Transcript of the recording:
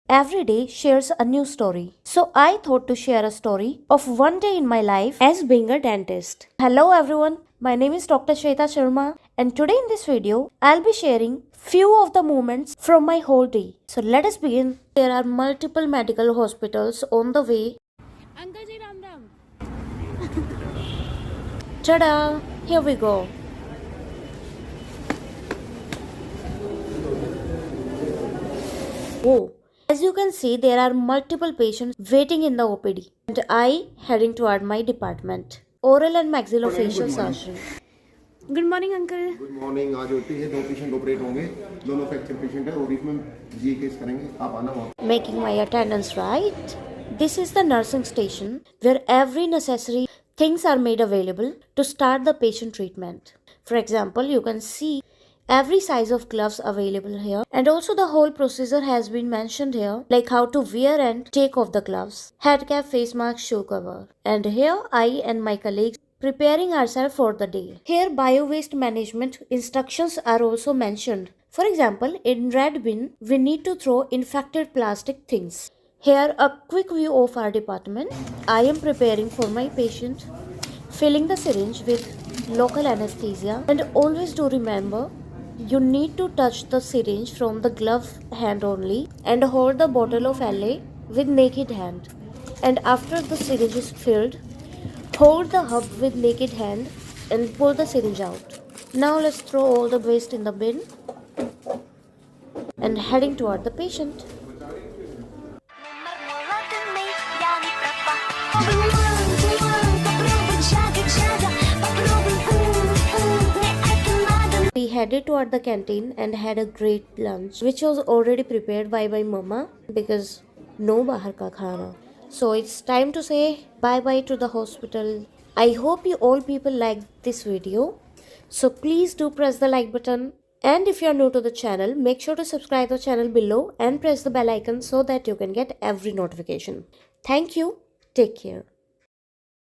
every day shares a new story. So I thought to share a story of one day in my life as being a dentist. Hello everyone, my name is Dr.Shweta Sharma and today in this video I'll be sharing few of the moments from my whole day. So let us begin. There are multiple medical hospitals on the way. Uncle ji Ram Ram. Ta-da! Here we go. Oh, as you can see, there are multiple patients waiting in the OPD and I heading toward my department. Oral and maxillofacial surgery. Good morning, uncle. Good morning. आज OT है, 2 patient operate होंगे, दोनों fracture patient है और इसमें जी case करेंगे. आप आना वहाँ. Making my attendance right. This is the nursing station where every necessary things are made available to start the patient treatment. For example, you can see every size of gloves available here, and also the whole procedure has been mentioned here, like how to wear and take off the gloves, head cap, face mask, shoe cover. And here I and my colleagues preparing ourselves for the day. Here bio-waste management instructions are also mentioned. For example, in red bin we need to throw infected plastic things. Here a quick view of our department. I am preparing for my patient, filling the syringe with local anesthesia, and always do remember you need to touch the syringe from the glove hand only and hold the bottle of LA with naked hand. And after the syringe is filled, hold the hub with naked hand and pull the syringe out. Now let's throw all the waste in the bin and heading toward the patient. We headed toward the canteen and had a great lunch, which was already prepared by my mama because no bahar ka khana. So it's time to say bye bye to the hospital. I hope you all people liked this video. So please do press the like button. And if you are new to the channel, make sure to subscribe the channel below and press the bell icon so that you can get every notification. Thank you. Take care.